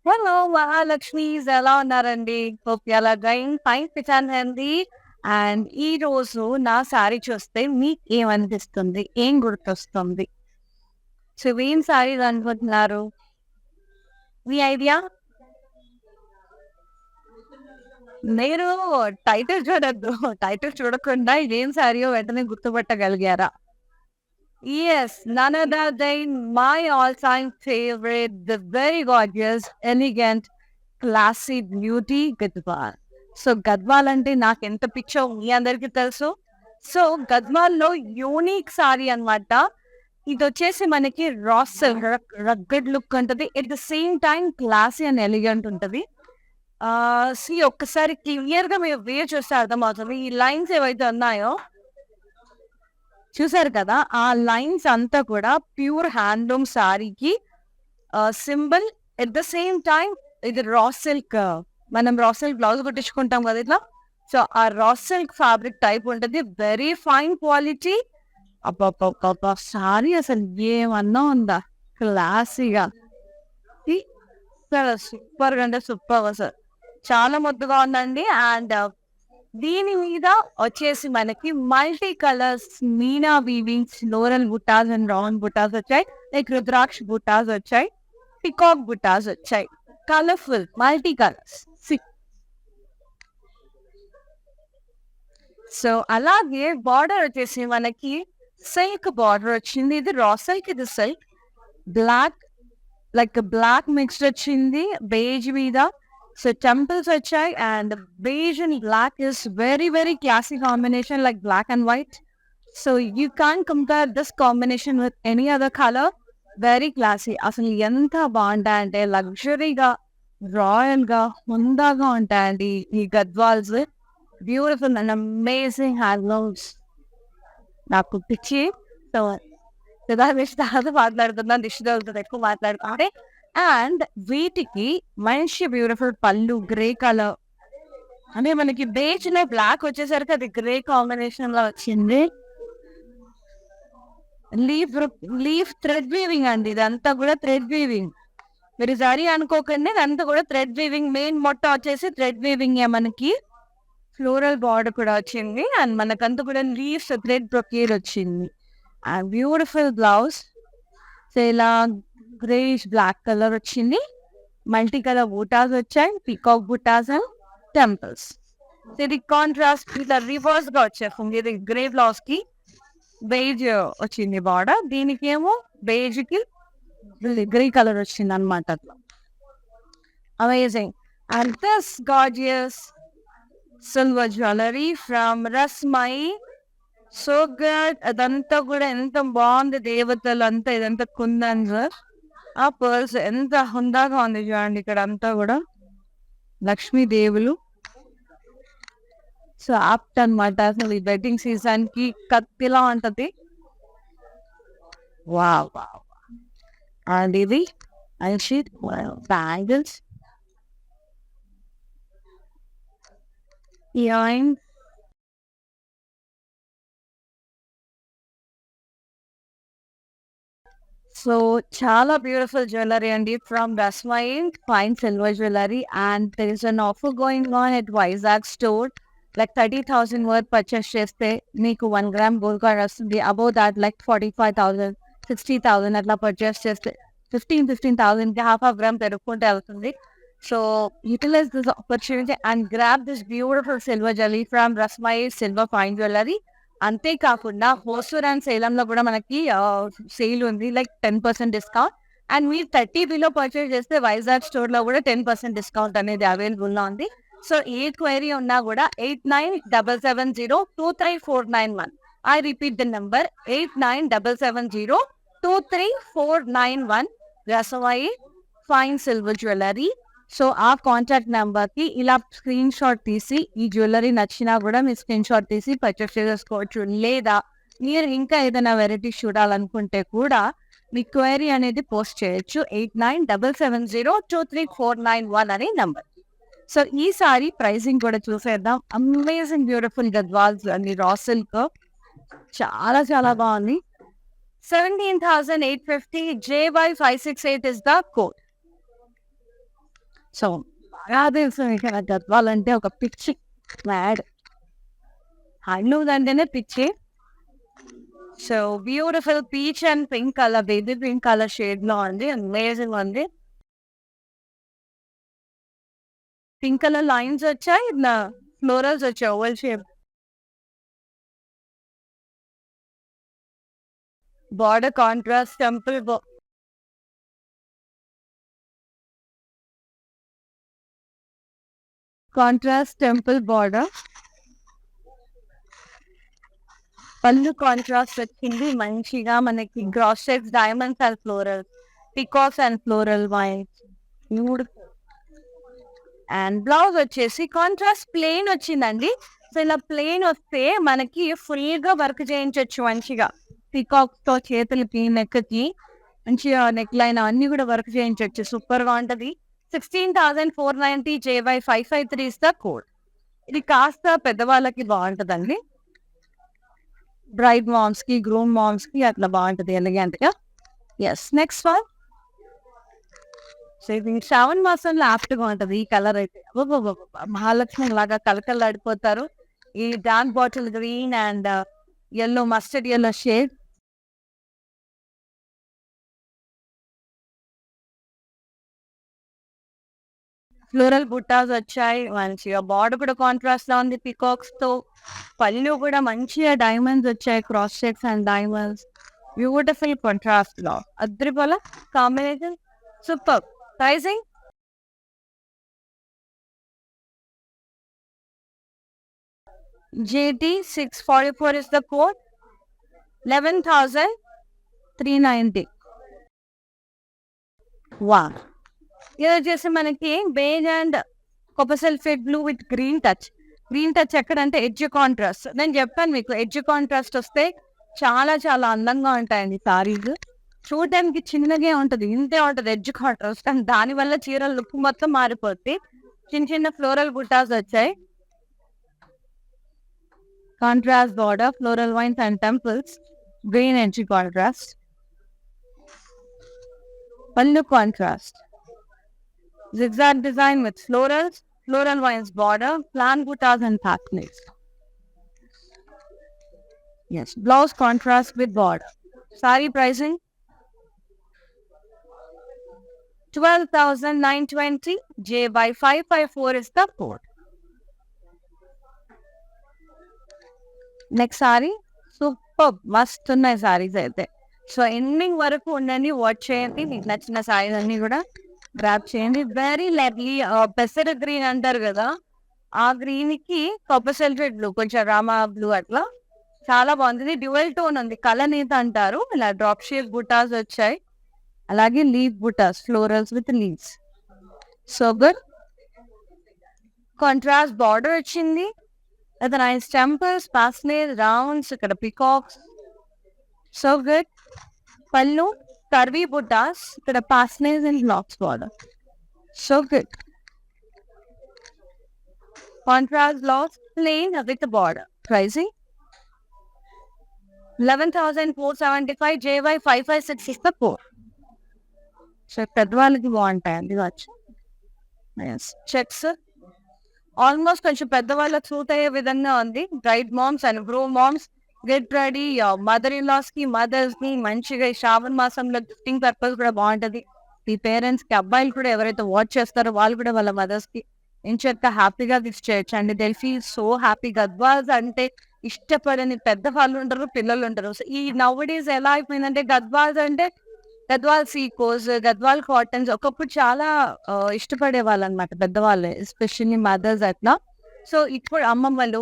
Hello Mahalakshmis ఎలా ఉన్నారండి? Hope you all are doing fine fit and healthy. And ఈ రోజు నా సారీ చూస్తే మీకేమనిపిస్తుంది? ఏం గుర్తొస్తుంది? సో ఏం సారీస్ అనుకుంటున్నారు? మీ ఐడియా? మీరు టైటిల్ చూడొద్దు. టైటిల్ చూడకుండా ఇదేం సారీయో వెంటనే గుర్తుపట్టగలిగారా? Yes, none other than my all-time favorite, the very gorgeous, elegant, classy beauty Gadwal. So Gadwal అంటే నాకెంత పిచ్చో మీ అందరికీ తెలుసు. సో గద్వాల్‌లో యూనిక్ సారీ అన్నమాట. ఇదొచ్చేసి మనకి రా సిల్క్ రగ్గడ్ లుక్ ఉంటది. At the same time classy and elegant ఉంటది. ఒక్కసారి క్లియర్‌గా మీరు వేర్ చూస్తే అర్థమవుతది. ఈ లైన్స్ ఏవైతే ఉన్నాయో చూసారు కదా! ఆ లైన్స్ అంతా కూడా ప్యూర్ హ్యాండ్లూమ్ సారీకి symbol. At the same time ఇది రా సిల్క్. మనం రా సిల్క్ బ్లౌజ్ కుట్టించుకుంటాం కదా ఇట్లా. సో, ఆ రా సిల్క్ ఫ్యాబ్రిక్ టైప్ ఉంటది. Very fine quality. అబ్బబ్బబ్బబ్బా! సారీ అసలు ఏమన్నా ఉందా? క్లాసీగా. సి అసలు సూపర్‌గా అంటే సూపర్బ్ అసలు. చాలా ముద్దుగా ఉందండి. అండ్ దీని మీద వచ్చేసి మనకి multi colours meena weavings, floral buttas and round buttas వచ్చాయి. లైక్ రుద్రాక్ష బుట్టాస్ వచ్చాయి. పికాక్ బుట్టాస్ వచ్చాయి. Colourful multi colours. See so, అలాగే బార్డర్ వచ్చేసి మనకి సిల్క్ బార్డర్ వచ్చింది. ఇది రా సిల్క్, ఇది silk. Black like black mixed వచ్చింది బేజ్ మీద. సో టెంపుల్స్ వచ్చాయి and beige and black is very very classy combination like black and white. So you can compare this combination with any other colour. Very classy. అసలు ఎంత బాగుంటాయంటే లగ్జరీగా, రాయల్‌గా, హుందాగా ఉంటాయండి ఈ Gadwals. Beautiful and amazing handlooms. నాకు పిచ్చి. So సుధామేష్ తర్వాత మాట్లాడుతున్నాను. దిష్టి తగులుతది ఎక్కువ మాట్లాడుతుంటే. అండ్ వీటికి మంచి బ్యూటిఫుల్ పళ్ళు గ్రే కలర్. అంటే మనకి బేజ్‌లో బ్లాక్ వచ్చేసరికి అది గ్రే కాంబినేషన్‌లో వచ్చింది. లీఫ్ లీఫ్ థ్రెడ్ వీవింగ్ అండి. ఇదంతా కూడా థ్రెడ్ వీవింగ్. మీరు జరీ అనుకోకండి. ఇదంతా కూడా థ్రెడ్ వీవింగ్. మెయిన్ మొత్తం వచ్చేసి థ్రెడ్ వీవింగే మనకి. ఫ్లోరల్ బార్డర్ కూడా వచ్చింది. అండ్ మనకంతా కూడా లీవ్స్ థ్రెడ్ బ్రొకేడ్ వచ్చింది. And beautiful blouse. సో, ఇలా గ్రేయిష్ బ్లాక్ కలర్ వచ్చింది. మల్టీ కలర్ బూటాస్ వచ్చాయి. Peacock buttas and temples. So, ఇది కాంట్రాస్ట్ ఇట్లా రివర్స్‌గా వచ్చేస్తుంది. ఇది గ్రే బ్లౌజ్‌కి బేజ్ వచ్చింది బార్డర్. దీనికేమో బేజ్‌కి గ్రే కలర్ వచ్చిందనమాట అట్లా. Amazing. And this gorgeous silver jewellery from Rasmai. So good. అదంతా కూడా ఎంత బాగుంది. దేవతలంతా ఇదంతా కుందన్స్. ఆ పర్ల్స్ ఎంత హుందాగా ఉంది చూడండి ఇక్కడ అంతా కూడా. లక్ష్మీదేవులు. సో ఆప్ట్ అనమాట. అసలు ఈ వెడ్డింగ్ సీజన్‌కి కత్తిలా ఉంటది. వావ్! వావ్! అండ్ ఇది మంచి బ్యాంగిల్స్, ఇయరింగ్స్. సో చాలా బ్యూటిఫుల్ జ్యువెలరీ అండి from Rasmai fine silver jewellery. And there is an offer going on at Vizag store. Like 30,000 worth purchase చేస్తే మీకు 1 గ్రామ్ గోల్డ్ కాయిన్ వస్తుంది. అబోవ్ దాట్ లైక్ 45,000, 60,000 అట్లా పర్చేస్ చేస్తే 15,000కి half gram పెరుగుకుంటే అవుతుంది. So utilise this opportunity and grab this beautiful silver jewellery from Rasmai silver fine jewellery. అంతేకాకుండా Hosur and సేలంలో కూడా మనకి సేల్ ఉంది. Like 10% discount. అండ్ మీరు 30 బిలో పర్చేస్ చేస్తే వైజాగ్ స్టోర్‌లో కూడా 10% డిస్కౌంట్ అనేది అవైలబుల్‌లో ఉంది. సో ఏ క్వైరీ ఉన్నా కూడా 8977023491. I repeat the number 8977023491. Rasmai fine silver jewellery. So ఆ కాంటాక్ట్ నంబర్‌కి ఇలా స్క్రీన్ షాట్ తీసి ఈ జ్యువెలరీ నచ్చినా కూడా మీరు స్క్రీన్ షాట్ తీసి పర్చేస్ చేసేసుకోవచ్చు. లేదా మీరు ఇంకా ఏదైనా వెరైటీస్ చూడాలనుకుంటే కూడా మీ క్వెరీ అనేది పోస్ట్ చేయొచ్చు. 8977023491 అనే నంబర్. సో ఈసారి ప్రైసింగ్ కూడా చూసేద్దాం. అమేజింగ్ బ్యూటిఫుల్ గద్వాల్స్ అండి. రా సిల్క్ చాలా చాలా బాగుంది. 17,850 JY568 is the code. So బాగా తెలుసు మీకు నాకు గద్వాలంటే ఒక పిచ్చి మ్యాడ్. హ్యాండ్లూమ్స్ అంటేనే పిచ్చి. So beautiful peach and pink colour, baby pink colour shade లో ఉంది. అమేజింగ్ ఉంది. పింక్ కలర్ లైన్స్ వచ్చాయి, ఇట్లా ఫ్లోరల్స్ వచ్చాయి oval shape. Border contrast temple border. Pallu contrast వచ్చింది మంచిగా మనకి. Cross shapes, diamonds and floral, peacocks and floral wines. Beautiful. And blouse వచ్చేసి కాంట్రాస్ట్ ప్లెయిన్ వచ్చిందండి. సో ఇలా ప్లెయిన్ వస్తే మనకి ఫుల్ గా వర్క్ చేయించవచ్చు మంచిగా. పికాక్స్ తో చేతులకి, నెక్ కి మంచిగా నెక్ లైన్ అన్ని కూడా వర్క్ చేయించవచ్చు. సూపర్ గా ఉంటది. 16,490 JY 553 ఇస్ ద కోడ్. ఇది కాస్త పెద్దవాళ్ళకి బాగుంటదండి. బ్రైడ్ మామ్స్ కి, గ్రూమ్ మామ్స్ కి అట్లా బాగుంటది ఎలిగెంట్ గా. Yes, next one. సో ఇది శ్రావణ మాసంలో ఆప్ట్ గా ఉంటది ఈ కలర్ అయితే. మహాలక్ష్మి లాగా కలకలాడిపోతారు. ఈ dark bottle green and yellow, mustard yellow shade. Floral buttas వచ్చాయి మంచిగా. బార్డర్ కూడా కాంట్రాస్ట్ లా ఉంది పికాక్స్ తో. పళ్ళు కూడా మంచిగా డైమండ్స్ వచ్చాయి, cross shapes and diamonds. Beautiful contrast లో అద్రిపోల combination. Super. Pricing JT 644 is the code. 11,390. Wow. ఇది వచ్చేసి మనకి beige and copper sulphate blue with green touch. Green touch ఎక్కడంటే ఎడ్జ్ కాంట్రాస్ట్. నేను చెప్పాను మీకు, ఎడ్జ్ కాంట్రాస్ట్ వస్తే చాలా చాలా అందంగా ఉంటాయండి సారీస్. చూడడానికి చిన్నగా ఉంటది, ఇంతే ఉంటది ఎడ్జ్ కాంట్రాస్ట్, కానీ దానివల్ల చీరల లుక్ మొత్తం మారిపోద్ది. చిన్న చిన్న ఫ్లోరల్ బుటాస్ వచ్చాయి. Contrast border, floral vines and temples, green edge contrast. పళ్ళు contrast, zigzag design with florals, floral vines border, plant buttas and patterns. Yes, blouse contrast with border. Saree pricing 12,920. J by 554 is the code. Next saree, super must ఉన్నాయి sarees అయితే. So ending వరకు ఉండండి, watch చేయండి. మీకు నచ్చిన సారీస్ అన్ని కూడా grab చేయండి. వెరీ లవ్లీ పెసర గ్రీన్ అంటారు కదా, ఆ గ్రీన్ కి కాపర్ సల్ఫేట్ బ్లూ, కొంచెం రామా బ్లూ అట్లా చాలా బాగుంది. డ్యూయల్ టోన్ ఉంది, కలనీత అంటారు. ఇలా డ్రాప్ షేప్ బుటాస్ వచ్చాయి, అలాగే leave buttas, florals with leaves. So good. Contrast border వచ్చింది, అది నైస్ టెంపుల్స్, పాస్నేస్, రౌండ్స్, ఇక్కడ peacocks. So good. Pallu curvy buttas, ఇక్కడ paisleys and blocks border. So good. Contrast blouse plain with border. Pricing 11,475. JY 556 is the code. So పెద్దవాళ్ళకి బాగుంటాయండి వచ్చి. Checks almost కొంచెం పెద్దవాళ్ళకి suit అయ్యే విధంగా ఉంది. Bride moms and groom moms get ready. Mother in laws కి, మదర్స్ కి మంచిగా ఈ శ్రావణ మాసంలో గిఫ్టింగ్ పర్పస్ కూడా బాగుంటది. ఈ పేరెంట్స్ కి, అబ్బాయిలు కూడా ఎవరైతే వాచ్ చేస్తారో వాళ్ళు కూడా వాళ్ళ మదర్స్ కి ఎంచక్క హ్యాపీగా గిఫ్ట్ చేయొచ్చు అండి. They feel so happy. Gadwals అంటే ఇష్టపడని పెద్దవాళ్ళు ఉంటారు, పిల్లలు ఉంటారు. సో ఈ నవ్ డేస్ ఎలా అయిపోయిందంటే గద్వాల్స్ అంటే గద్వాల్ సీకోస్, గద్వాల్ కాటన్స్ ఒకప్పుడు చాలా ఇష్టపడే వాళ్ళు అనమాట పెద్దవాళ్ళు, ఎస్పెషల్లీ మదర్స్ అట్లా. సో ఇప్పుడు అమ్మమ్మలు,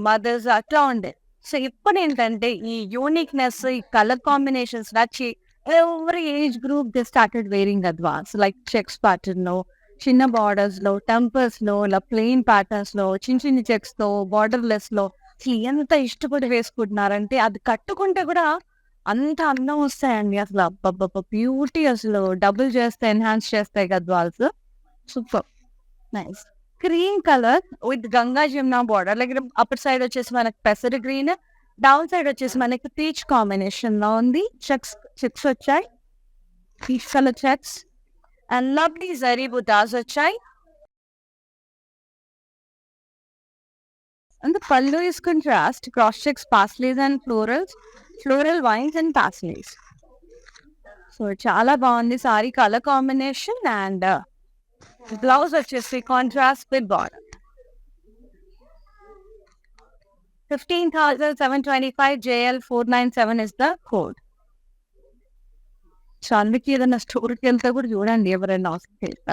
మదర్స్ అట్లా ఉండే. సో ఇప్పుడు ఏంటంటే ఈ యూనిక్నెస్, ఈ కలర్ కాంబినేషన్స్ నచ్చి ఎవరి age group they started wearing Gadwals. Like checks pattern లో, చిన్న బార్డర్స్ లో, టెంపుల్స్ లో, ఇలా ప్లెయిన్ ప్యాటర్న్స్ లో, చిన్న చిన్న చెక్స్ తో, బార్డర్ లెస్ లో అసలు ఎంత ఇష్టపడి వేసుకుంటున్నారంటే అది కట్టుకుంటే కూడా అంత అందం వస్తాయండి. అసలు అబ్బబ్బ బ్యూటీ, అసలు డబుల్ చేస్తాయి, ఎన్హాన్స్ చేస్తాయి Gadwals. Super nice. Cream colour with Ganga Jamuna border. Like upper side వచ్చేసి మనకి పెసర్ గ్రీన్, డౌన్ సైడ్ వచ్చేసి మనకి పీచ్ కాంబినేషన్ లో ఉంది. చెక్స్ వచ్చాయి, peach colour checks and lovely zari buttas వచ్చాయి. And the pallu is contrast, cross checks parsleys and florals, floral vines and parsleys. So చాలా బాగుంది saree colour combination and blouse వచ్చేసి contrast with border. 15,725 JL497 is the code. సో అందుకే ఏదైనా స్టోర్కి వెళ్తే కూడా చూడండి, ఎవరైనా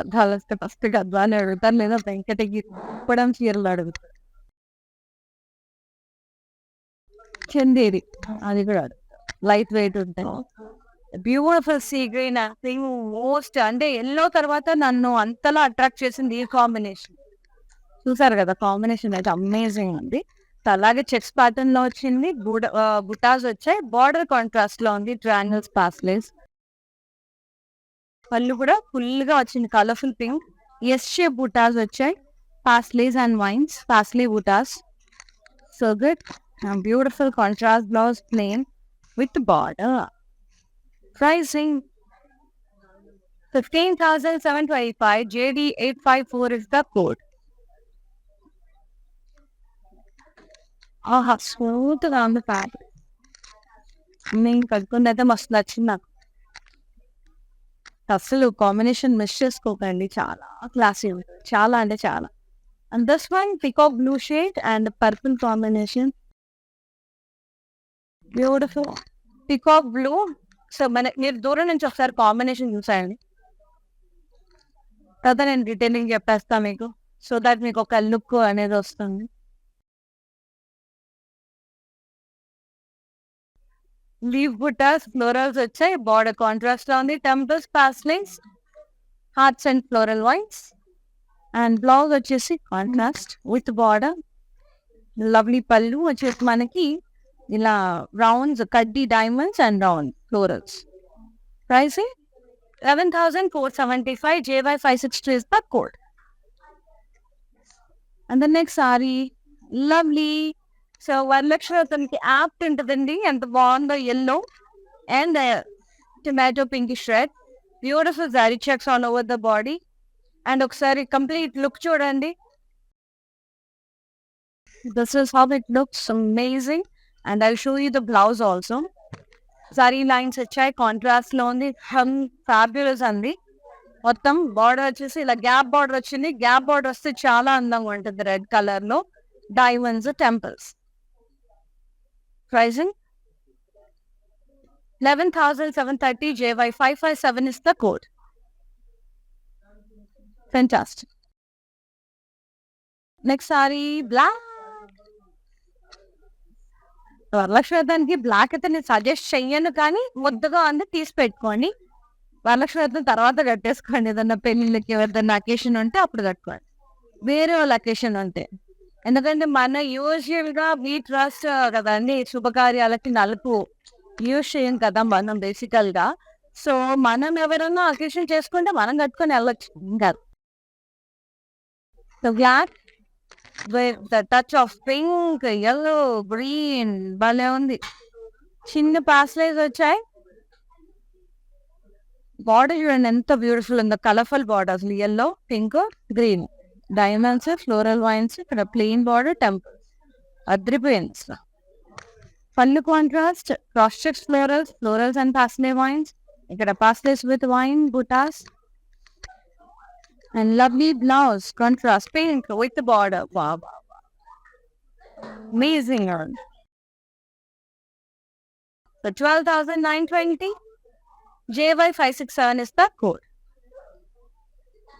అద్దాలు వస్తే ఫస్ట్ అద్దాలు అడుగుతారు, లేదా వెంకటగిరి ఇప్పడం చీరలు అడుగుతారు. చందేరి అది కూడా లైట్ వెయిట్ ఉంటాయి. బ్యూటిఫుల్ సీ గ్రీన్ మోస్ట్ అంటే ఎల్లో తర్వాత నన్ను అంతలా అట్రాక్ట్ చేసింది ఈ కాంబినేషన్. చూసారు కదా కాంబినేషన్ అయితే అమేజింగ్ ఉంది. అలాగే చెక్స్ ప్యాటర్న్ లో వచ్చింది, బుటాస్ వచ్చాయి, బార్డర్ కాంట్రాస్ట్ లో ఉంది, ట్రయాంగిల్స్ పాస్లేస్. పళ్ళు కూడా ఫుల్ గా వచ్చింది కలర్ఫుల్ పింక్, ఎస్ షేప్ బుటాస్ వచ్చాయి, పాస్లేస్ అండ్ వైన్స్, పాస్లే బుటాస్. So good, beautiful contrast blouse plain with border. Pricing 15,725 JD854 is the code. ఆహా స్మూత్ గా ఉంది ఫ్యాబ్రిక్. నేను కట్టుకుంది అయితే మస్తు నచ్చింది నాకు. అసలు కాంబినేషన్ మిస్ చేసుకోకండి, చాలా క్లాసీ ఉంటుంది, చాలా అంటే చాలా. And this one peacock blue shade and purple combination, beautiful peacock blue. So మీరు దూరం నుంచి ఒకసారి కాంబినేషన్ చూసాయండి, తర్వాత నేను డీటెయిలింగ్ చెప్పేస్తాను మీకు, సో దట్ మీకు ఒక లుక్ అనేది వస్తుంది. లీవ్ బుటాస్ ఫ్లోరల్స్ వచ్చాయి, బార్డర్ కాంట్రాస్ట్ లో ఉంది, temples paisleys, hearts and floral vines. And blouse వచ్చేసి contrast with border. Lovely pallu వచ్చేసి మనకి ఇలా రౌండ్స్, కడ్డీ diamonds and round florals. Pricing 11,475 JY562 is the code. And the next saree, lovely. So Varalakshmi అతనికి apt ఉంటుందండి, ఎంత బాగుందో, yellow and tomato pinkish red, beautiful zari checks on over the body. And ఒకసారి complete look చూడండి. This is how it looks amazing. And I show you the blouse also. Saree lines వచ్చాయి, contrast లో ఉంది, fabulous అండి. మొత్తం బార్డర్ వచ్చేసి ఇలా gap border వచ్చింది, గ్యాప్ బార్డర్ వస్తే చాలా అందంగా ఉంటుంది రెడ్ కలర్ లో, diamonds, temples. Pricing 11,730 JY557 is the code. Fantastic. Next saree, black. Varalakshmi black అయితే నేను సజెస్ట్ చెయ్యను, కానీ ముద్దగా అంది తీసి పెట్టుకోండి. వరలక్ష్మి తర్వాత కట్టేసుకోండి, ఏదన్నా పెళ్ళిళ్ళకి ఏదన్నా అకేషన్ ఉంటే అప్పుడు కట్టుకోండి, వేరే వాళ్ళ అకేషన్ ఉంటే. ఎందుకంటే మన యూజువల్ గా వీ ట్రస్ట్ కదండి, శుభకార్యాలకి నలుపు యూజ్ చేయం కదా మనం బేసికల్ గా. సో మనం ఎవరైనా అకేషన్ చేసుకుంటే మనం కట్టుకొని వెళ్ళొచ్చు, ఇంకా. So black with the touch of pink, yellow, green, భలే ఉంది. చిన్న పాస్లైజ్ వచ్చాయి, బార్డర్ చూడండి ఎంత బ్యూటిఫుల్ ఉందో, కలర్ఫుల్ బార్డర్, అసలు yellow, pink, green, diamonds, floral vines, ఇక్కడ ప్లెయిన్ బార్డర్, టెంపుల్, అద్రిపోయింది. Pallu contrast, cross checks florals, florals and paisley vines, ఇక్కడ paisleys with vine buttas. And lovely blouse, contrast pink with the border. Wow, wow, wow. Amazing. So 12,920 JY567 is the code.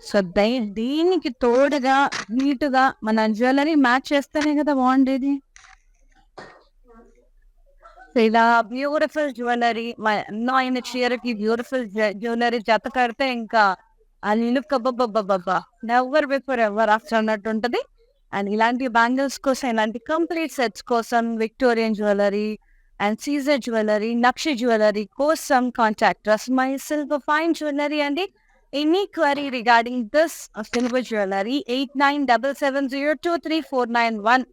So దీనికి తోడుగా నీటుగా మన jewellery match చేస్తేనే కదా బాగుండేది. ఇలా beautiful jewellery, ఎన్నో అయిన చీరకి బ్యూటిఫుల్ జ్యువెలరీ జత కడితే ఇంకా అది లుక్ అబ్బబ్బబ్బబ్బా నెవర్ బిఫోర్ ఎవర్ ఆఫ్టర్ అన్నట్టు ఉంటుంది. అండ్ ఇలాంటి బ్యాంగిల్స్ కోసం, ఇలాంటి కంప్లీట్ సెట్స్ కోసం విక్టోరియన్ జ్యువెలరీ అండ్ సీజర్ జ్యువెలరీ, నక్షి జ్యువెలరీ కోసం contact Rasmai silver fine jewellery అండి. Any query regarding this silver jewellery 8977023491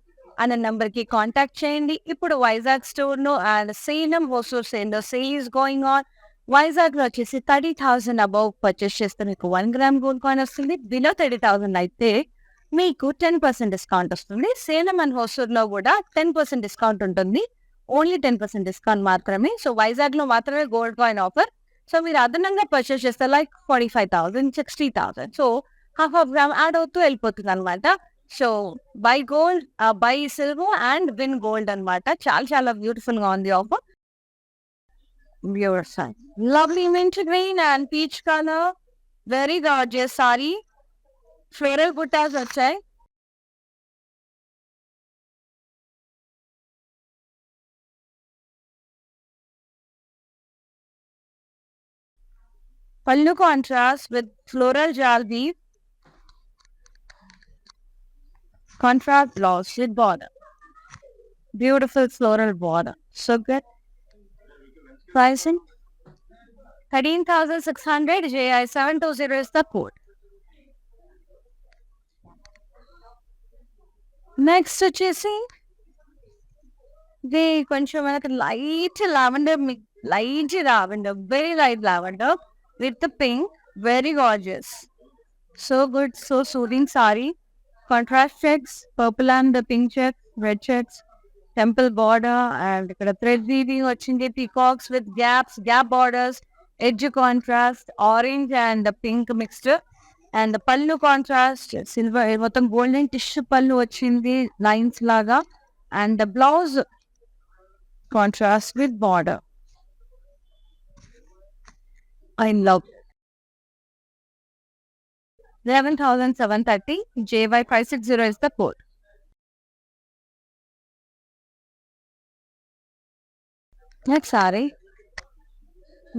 అనే నెంబర్ కి కాంటాక్ట్ చేయండి. ఇప్పుడు వైజాగ్ స్టోర్ లో అండ్ సేలం హోల్సేల్ సేల్ లో sale is going on. Vizag లో వచ్చేసి 30,000 అబౌవ్ పర్చేస్ చేస్తే మీకు 1 గ్రామ్ గోల్డ్ కాయిన్ వస్తుంది. బిలో 30,000 అయితే మీకు 10% డిస్కౌంట్ వస్తుంది. సేలం అండ్ హోసూర్‌లో కూడా 10% డిస్కౌంట్ ఉంటుంది. ఓన్లీ 10% డిస్కౌంట్ మాత్రమే. సో, వైజాగ్‌లో మాత్రమే గోల్డ్ కాయిన్ ఆఫర్. సో, మీరు అదనంగా పర్చేస్ చేస్తే లైక్ 45,000, 60,000. సో, హాఫ్ హాఫ్ గ్రామ్ యాడ్ అవుతూ వెళ్ళిపోతుందనమాట. So, buy gold buy silver and win gold అనమాట. చాలా చాలా బ్యూటిఫుల్‌గా ఉంది offer. Your side. Lovely mint green and peach color. Very gorgeous saree. Floral buttas వచ్చాయి. Pallu contrast with floral jal weave. Contrast blouse with border. Beautiful floral border. So good. Pricing 13,600. JI 720 is the code. Next వచ్చేసి ఇది కొంచెం మనకి light lavender, very light lavender with pink, very gorgeous. So good, so soothing sorry. Contrast checks, purple and pink checks, red checks, temple border and ఇక్కడ thread weaving వచ్చింది. Peacocks with gap borders, edge contrast, orange and pink mixed. And పళ్ళు contrast silver, మొత్తం golden tissue పళ్ళు వచ్చింది lines లాగా. And blouse contrast with border. I love 11,730. JY 560 is the code. Next saree,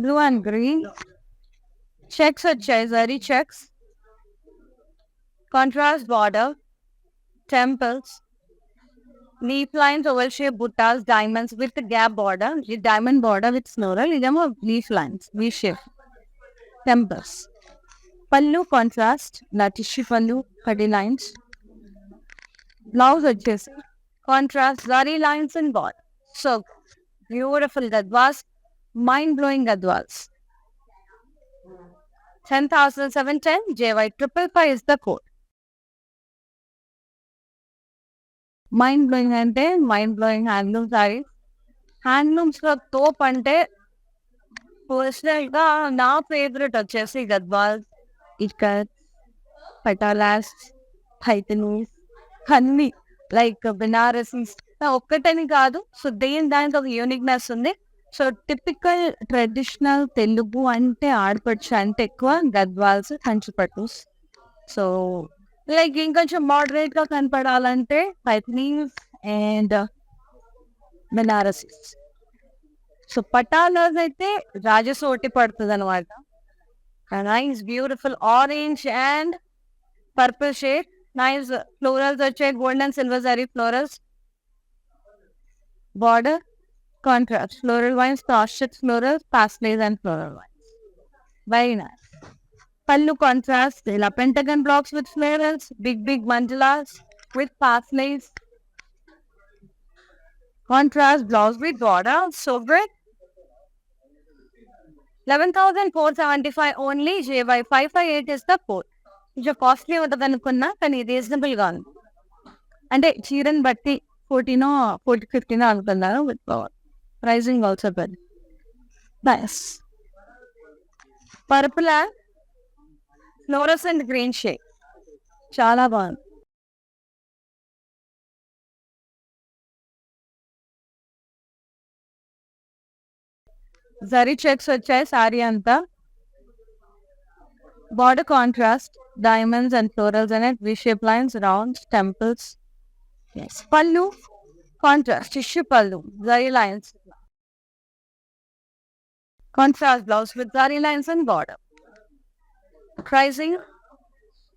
blue and green. Checks వచ్చాయి, zari checks. Contrast border, temples, leaf lines, oval shape buttas, diamonds with gap border. The diamond border with floral. ఇదేమో leaf lines, V shape. Temples. Pallu contrast, na tissue pallu, 30 lines. Blouse వచ్చేసి contrast, zari lines and border. So beautiful gadwas, mind-blowing gadwas. 10,710. JY 555 is the code. Mind blowing అంటే mind blowing handloom sarees. Handlooms లో తోప్ అంటే personal గా నా favourite వచ్చేసి గద్వాల్, ఇక్కత్, పటాలాస్, పైథనీస్, అన్ని like బెనారసీస్. ఒక్కటని కాదు, సో దానికి ఒక యూనిక్నెస్ ఉంది. సో టిపికల్ ట్రెడిషనల్ తెలుగు అంటే ఆడపడుచు అంటే ఎక్కువ గద్వాల్స్, కంచిపట్టుస్. సో లైక్ ఇంకొంచెం మోడరేట్ గా కనపడాలంటే పైథనీస్ అండ్ బెనారసీస్. సో పటాలాస్ అయితే రాజసోటి పడుతుంది అనమాట. Nice beautiful orange and purple shade. Nice florals వచ్చాయి, gold and silver zari florals. Border contrast, floral vines, cross checks florals, paisleys and floral vines. Very nice. Pallu contrast, ఇలా pentagon blocks with florals, big mandalas with pathways. Contrast blouse with border, so good. 11,475 only. JY 558 is the code. కొంచెం costly ఉంటుంది అనుకున్నా, కానీ reasonable గా ఉంది. అంటే చీరని బట్టి 15 అనుకున్నాను. With pricing also bed. Nice. Purple and fluorescent green shade, చాలా బాగుంది. జరీ చెక్స్ వచ్చాయి సారీ అంతా. Border contrast, diamonds and florals అనే V shape lines, rounds, temples. Pallu contrast, tissue pallu, zari lines. Contrast blouse with zari lines and border. Pricing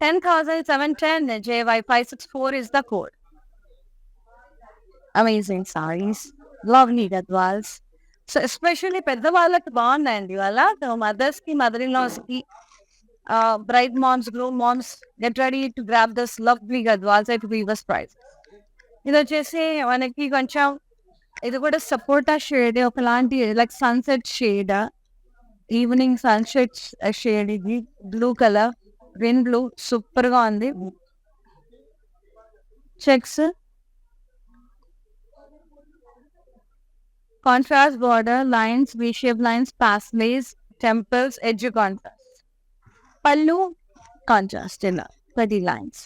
10,710. JY 564 is the code. Amazing sarees, lovely gadwals. So especially పెద్దవాళ్ళకి బాగున్నాయండి ఇవాళ. Mothers కి, mother in laws కి, bride moms, groom moms, get ready to grab this lovely Gadwals at weavers price. ఇది వచ్చేసి మనకి కొంచెం, ఇది కూడా సపోటా షేడ్, ఒకలాంటి like sunset shade, evening sunset shade. ఇది blue colour, green blue, super గా ఉంది. checks, contrast border, lines, V-shaped lines, pasleys, temples, edge contrast. Pallu contrast ఇలా 30 lines.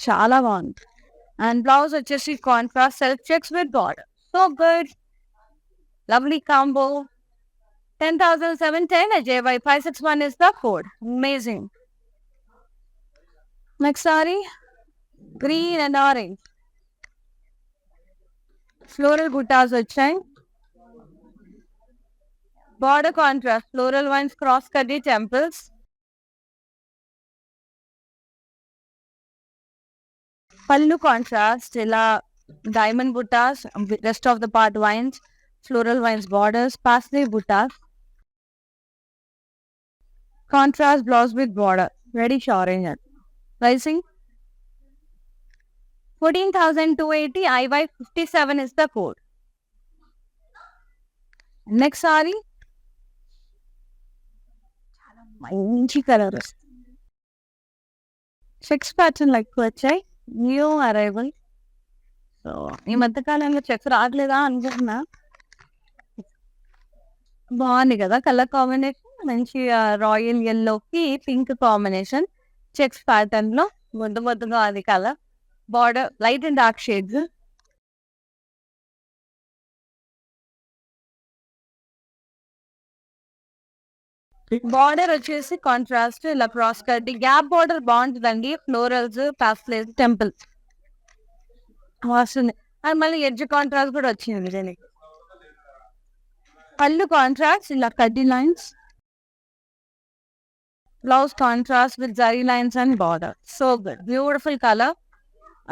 చాలా బాగుంది. అండ్ బ్లౌజ్ వచ్చేసి contrast self checks with border. So good. Lovely combo. 10,710 JY 561 is the code. Amazing. Next saree, green and orange. Floral buttas వచ్చాయి. Border contrast, floral lines, cross cutty temples. Pallu contrast, ఇలా diamond buttas, rest of the part vines, floral vines borders, parsley buttas. Contrast blouse with border, reddish orange. Pricing 14,280, IY 57 is the code. Next saree, మంచి colour వస్తుంది. Checks pattern like వచ్చాయి. New arrival. So ఈ మధ్యకాలంలో checks రావట్లేదా అనుకుంటున్నా. బాగుంది కదా colour combination. మంచి రాయల్ ఎల్లోకి పింక్ కాంబినేషన్. చెక్స్ ప్యాటర్న్ లో ముద్దుగా అది colour. Border light and dark shades. Border వచ్చేసి కాంట్రాస్ట్ ఇలా క్రాస్ కట్. గ్యాప్ బార్డర్ బాగుంటుందండి. ఫ్లోరల్స్, పాస్లేస్, టెంపుల్స్ వస్తుంది. అండ్ మళ్ళీ ఎడ్జ్ కాంట్రాస్ట్ కూడా వచ్చింది దీనికి. పళ్ళు కాంట్రాస్ట్ ఇలా కడ్డీ lines. Blouse contrast with zari lines and border. So good. Beautiful colour.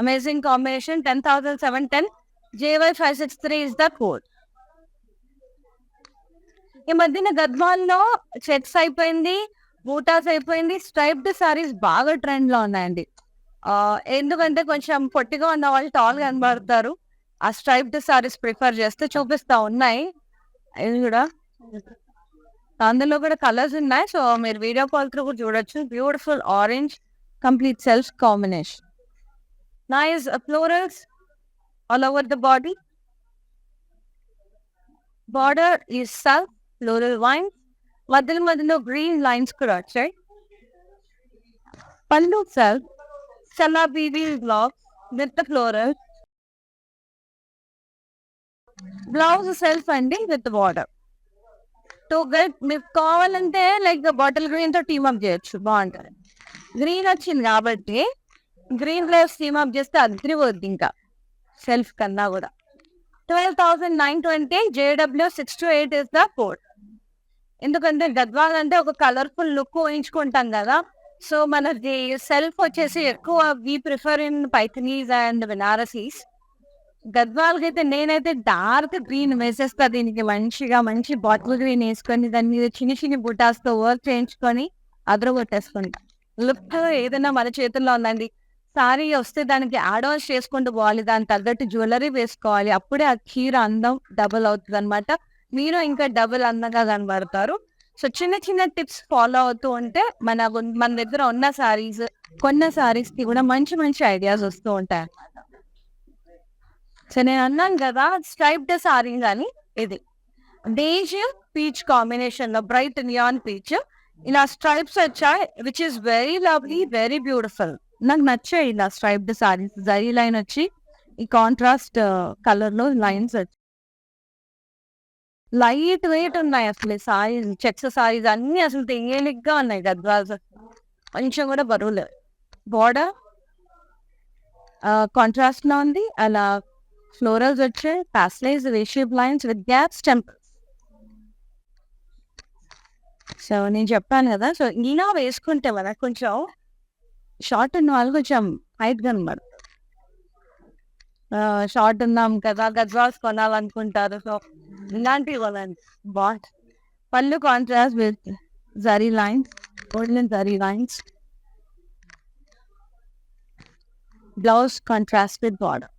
Amazing combination. 10,710 JY 563 is the code. ఈ మధ్యన గద్వాల్లో చెక్స్ అయిపోయింది, బూటాస్ అయిపోయింది. స్ట్రైప్డ్ సారీస్ బాగా ట్రెండ్ లో ఉన్నాయండి. ఎందుకంటే కొంచెం పొట్టిగా ఉన్న వాళ్ళు టాల్ కనబడతారు. ఆ స్ట్రైప్డ్ సారీస్ ప్రిఫర్ చేస్తే చూపిస్తా ఉన్నాయి. ఇది కూడా అందులో కూడా కలర్స్ ఉన్నాయి. సో మీరు వీడియో కాల్ త్రూ కూడా చూడొచ్చు. Beautiful orange complete self combination. Nice florals all over the body. Border ఈ సెల్ఫ్ ఫ్లోరల్ వైన్స్. మధ్యలో గ్రీన్ లైన్స్ కూడా వచ్చాయి. పళ్ళు సెల్ఫ్ చలా బీబీ black with floral. Blouse self అండి విత్ బార్డర్. టు గెట్ మీకు కావాలంటే లైక్ బాటిల్ గ్రీన్ తో టీమ్ అప్ చేయొచ్చు. బాగుంటుంది. గ్రీన్ వచ్చింది కాబట్టి గ్రీన్ ఫ్లేవర్స్ టీమ్ అప్ చేస్తే అదిరిపోద్ది ఇంకా సెల్ఫ్ కన్నా కూడా. 12,920 JW 628 is the code. ఎందుకంటే గద్వాల్ అంటే ఒక కలర్ఫుల్ లుక్ ఊహించుకుంటాం కదా. సో మనది సెల్ఫ్ వచ్చేసి ఎక్కువ వి ప్రిఫర్ ఇన్ పైథనీస్ అండ్ బెనారసీస్. గద్వాల్కి అయితే నేనైతే డార్క్ గ్రీన్ వేసేస్తా. దీనికి మంచి బాటిల్ గ్రీన్ వేసుకొని దాని మీద చిన్ని బుటాస్తో వర్క్ చేయించుకొని అదరగొట్టేసుకొని లుక్ ఏదైనా మన చేతుల్లో ఉందండి. సారీ వస్తే దానికి యాడ్ ఆన్స్ చేసుకుంటూ పోవాలి. దాని తగ్గట్టు జ్యువెలరీ వేసుకోవాలి. అప్పుడే ఆ చీర అందం డబుల్ అవుతుంది అనమాట. మీరు ఇంకా డబుల్ అందంగా కనబడతారు. సో చిన్న టిప్స్ ఫాలో అవుతూ ఉంటే మన దగ్గర ఉన్న సారీస్ కొన్న సారీస్ కి కూడా మంచి ఐడియాస్ వస్తూ ఉంటాయి అన్నమాట. సో నేను అన్నాను కదా స్ట్రైప్డ్ సారీస్ అని. ఇది బేజ్ పీచ్ కాంబినేషన్ లో బ్రైట్ నియాన్ పీచ్ ఇలా స్ట్రైప్స్ వచ్చాయి. Which is very lovely, very beautiful. నాకు నచ్చాయి ఇలా స్ట్రైప్డ్ సారీస్. జరీ లైన్ వచ్చి ఈ కాంట్రాస్ట్ కలర్ లో లైన్స్ వచ్చి లైట్ వెయిట్ ఉన్నాయి. అసలు సారీస్ చెక్స్ సారీస్ అన్ని అసలు తేలిగ్గా ఉన్నాయి. గద్వాల్స్ కొంచెం కూడా బరువు లేదు. బార్డర్ కాంట్రాస్ట్ లో ఉంది. అలా ఫ్లోరల్స్ వచ్చాయి. Paisleys V shape lines with gaps temples. So నేను చెప్పాను కదా. సో ఇలా వేసుకుంటే మనకు కొంచెం షార్ట్ ఉన్న వాళ్ళు కొంచెం హైట్ కనబడతారు. షార్ట్ ఉన్నాం కదా గద్వాల్స్ కొనాలనుకుంటారు. సో ఇలాంటివి కొనండి బాగుంటుంది. పళ్ళు contrast with zari lines, golden zari lines. Blouse contrast with border.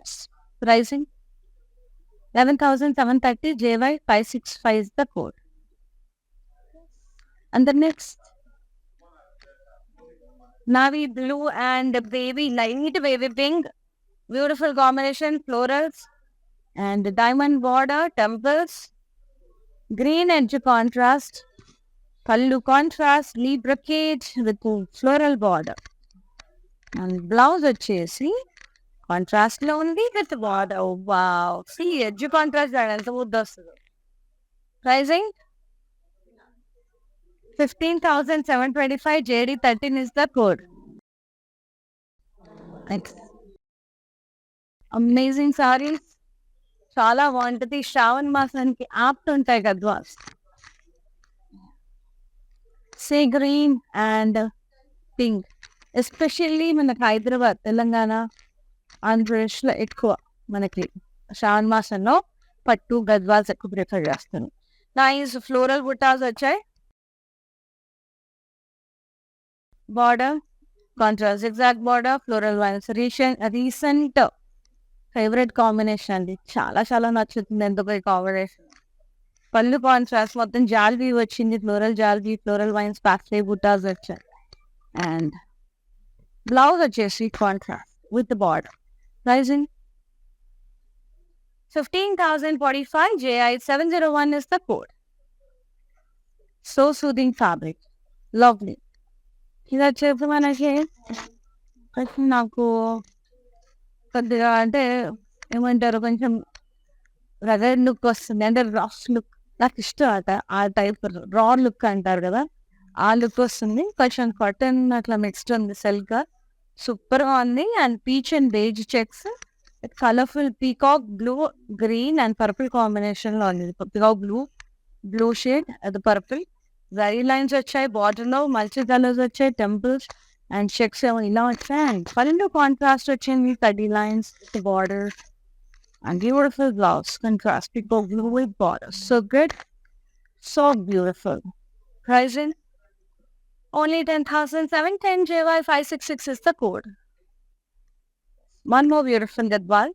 Yes. Pricing 11,730 JY 565 is the code. And the next navy blue and light wavy pink. Beautiful combination, florals and diamond border, temples, green edge contrast, pallu contrast, leaf brocade with floral border. And blouse వచ్చేసి contrast లో ఉంది with border. Wow, see edge contrast ఎంత ముద్ద వస్తుంది. Pricing 15,725. JD13 is the code. Next. Amazing sarees, చాలా బాగుంటుంది. శ్రావణ మాసానికి apt ఉంటాయి Gadwals. Sea green and pink, especially మనకి హైదరాబాద్, తెలంగాణ, ఆంధ్రప్రదేశ్లో ఎక్కువ మనకి శ్రావణ మాసంలో పట్టు గద్వాల్స్ ఎక్కువ ప్రిఫర్ చేస్తాను. నైస్ ఫ్లోరల్ బుటాస్ వచ్చాయి. Border contrast exact border, floral wines. Recent favourite combination అండి, చాలా చాలా నచ్చుతుంది ఎందుకు ఈ కాంబినేషన్. పళ్ళు కాంట్రాస్ట్ మొత్తం జాల్వీ వచ్చింది, ఫ్లోరల్ జాల్వీ, ఫ్లోరల్ వైన్స్, ప్యాస్లే బుటాస్ వచ్చాయి. అండ్ బ్లౌజ్ వచ్చేసి contrast with border. Pricing 15,045. JI701 is the code. So soothing fabric, lovely. ఇది వచ్చేసి మనకి నాకు కొద్దిగా అంటే ఏమంటారు, కొంచెం రగడ్ లుక్ వస్తుంది, అంటే రఫ్ లుక్ నాకు ఇష్టం. అట ఆ టైప్ రా లుక్ అంటారు కదా, ఆ లుక్ వస్తుంది. కొంచెం కాటన్ అట్లా మిక్స్డ్ ఉంది, సిల్క్ సూపర్గా ఉంది. And peach and beige checks, colourful peacock blue, green and purple కాంబినేషన్లో ఉంది. పీకాక్ బ్లూ షేడ్, అది పర్పుల్. జరీ లైన్స్ వచ్చాయి, బార్డర్లో మల్టీ కలర్స్ వచ్చాయి, టెంపుల్స్ అండ్ చెక్స్ ఏమో ఇలా వచ్చాయి. అండ్ పళ్ళు కాంట్రాస్ట్ వచ్చింది, 30 lines with border and beautiful blouse contrast, picot blue with border. So good, so beautiful. Pricing only 10,710. JY566 is the code. One more beautiful gadwal.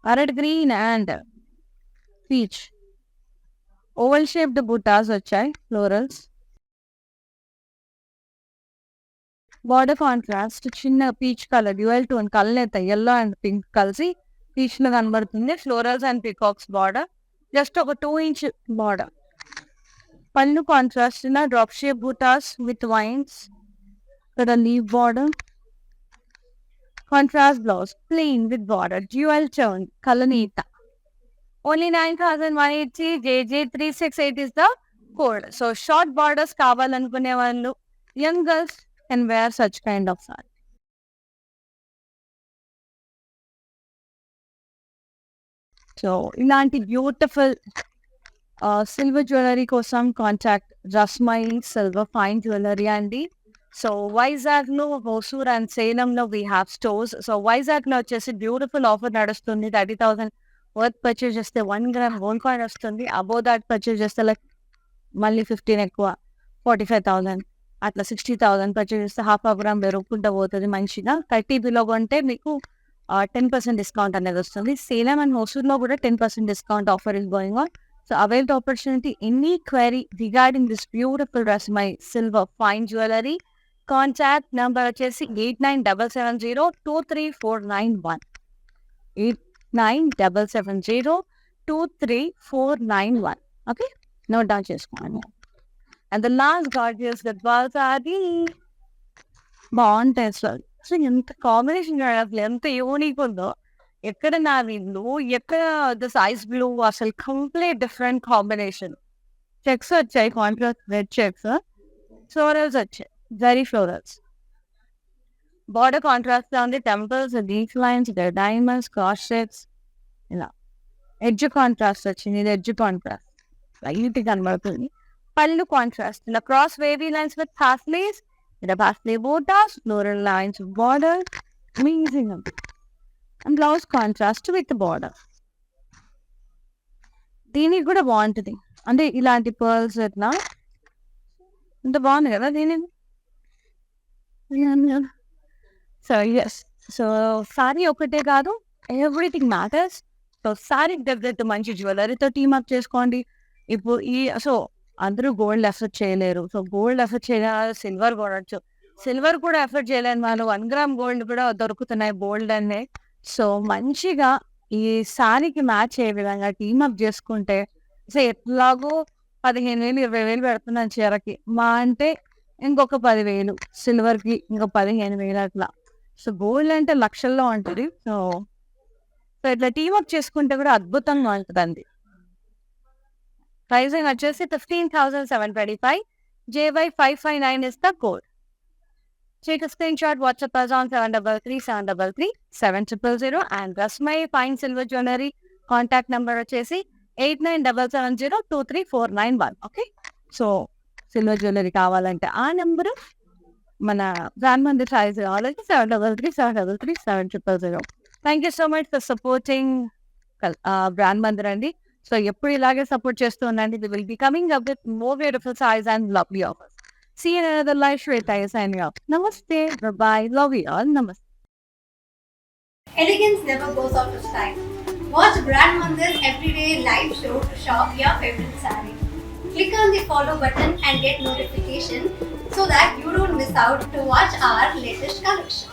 Parrot green and peach. Oval shaped buttas వచ్చాయి, florals. Border contrast చిన్న peach colour, dual tone colour, yellow and pink కలిసి peach లో కనబడుతుంది. Florals and peacocks border, just ఒక 2 inch border. Pallu contrast drop shape buttas with vines, ఇక్కడ leave border. Contrast blouse plain with border, dual tone కలనీత. Only 9,180. JJ368 is the code. So short borders కావాలనుకునే వాళ్ళు, young girls can wear such kind of saree. So ఇలాంటి beautiful silver jewellery కోసం contact Rasmai silver fine jewellery అండి. So వైజాగ్లో, Hosur and సేలంలో we have stores. So వైజాగ్లో వచ్చేసి బ్యూటిఫుల్ ఆఫర్ నడుస్తుంది. 30,000 వర్త్ పర్చేజ్ చేస్తే 1 gram గోల్డ్ కాయిన్ వస్తుంది. అబోవ్ దాట్ పర్చేజ్ చేస్తే లైక్ మళ్ళీ 15 ఎక్కువ, 45,000 అట్లా 60,000 పర్చేజ్ చేస్తే హాఫ్ గ్రామ్ పెరుగుకుంటూ పోతుంది మంచిగా. 30 బిలో కొంటే మీకు 10% డిస్కౌంట్ అనేది వస్తుంది. సేలం అండ్ హోసూర్లో కూడా 10% discount offer is going on. So avail the opportunity. Any query regarding this beautiful Rasmai silver fine jewellery, contact number వచ్చేసి 8977023491. 8977023491. ఓకే, నోట్ డౌన్ చేసుకోండి. And the last gorgeous Gadwals అది బాగుంటాయి. అసలు ఎంత కాంబినేషన్, అసలు ఎంత యూనిక్ ఉందో. ఎక్కడ నావీ బ్లూ, ఎక్కడ ద సైజ్ బ్లూ, అసలు కంప్లీట్ డిఫరెంట్ కాంబినేషన్. చెక్స్ వచ్చాయి, కాంట్రాస్ట్ రెడ్ చెక్స్. ఫ్లోరల్స్ వచ్చాయి, జరీ ఫ్లోరల్స్. బార్డర్ కాంట్రాస్ట్ గా ఉంది, temples, leaf lines, diamonds, cross shapes ఇలా. ఎడ్జ్ కాంట్రాస్ట్ వచ్చింది, ఇది ఎడ్జ్ కాంట్రాస్ట్ లైట్ కనబడుతుంది. పళ్ళు కాంట్రాస్ట్ ఇలా cross wavy lines with paisleys, ఇలా పాస్లే బోటాస్, floral lines border, amazing. And blouse contrast with border. దీనికి కూడా బాగుంటుంది, అంటే ఇలాంటి పర్ల్స్ ఇట్లా ఇంత బాగుంది కదా దీనికి. సో ఎస్, సో సారీ ఒకటే కాదు, ఎవ్రీథింగ్ మ్యాటర్స్. సో సారీ దగ్గర మంచి జ్యువెలరీతో టీమ్ అప్ చేసుకోండి. ఇప్పుడు సో అందరూ గోల్డ్ ఎఫర్ట్ చేయలేరు. సో గోల్డ్ ఎఫర్ట్ చేయలేని వాళ్ళు సిల్వర్ కొనొచ్చు. సిల్వర్ కూడా ఎఫర్ట్ చేయలేని వాళ్ళు 1 గ్రామ్ గోల్డ్ కూడా దొరుకుతున్నాయి బోల్డ్ అన్ని. సో మంచిగా ఈ శారీకి మ్యాచ్ అయ్యే విధంగా టీమ్ అప్ చేసుకుంటే సో ఎట్లాగో 15,000, 20,000 పెడుతున్నాను చీరకి. మా అంటే ఇంకొక 10,000 సిల్వర్‌కి ఇంకో 15,000 అట్లా. సో గోల్డ్ అంటే లక్షల్లో ఉంటది. సో ఇట్లా టీమ్ అప్ చేసుకుంటే కూడా అద్భుతంగా ఉంటదండి. ప్రైసింగ్ వచ్చేసి 15,725. JY559 is the code. Take a screenshot, WhatsApp us on 733-733-7000 and Rasmai Fine Silver Jewelry contact number వచ్చేసి 8977023491. ఓకే. సో సిల్వర్ జ్యువెలరీ కావాలంటే ఆ నెంబరు, మన బ్రాండ్ మందిర్ సైజ్ కావాలంటే 733-733-7000. Thank you so much for supporting brand Mandir అండి. So ఎప్పుడు ఇలాగే support చేస్తూ ఉండండి. We will be coming up with more beautiful size and lovely offers. See you in another live. Shweta is signing off. Namaste. Bye-bye. Love you all. Namaste. Elegance never goes out of style. Watch Brand Mandir's everyday live show to shop your favorite saree. Click on the follow button and get notification so that you don't miss out to watch our latest collection.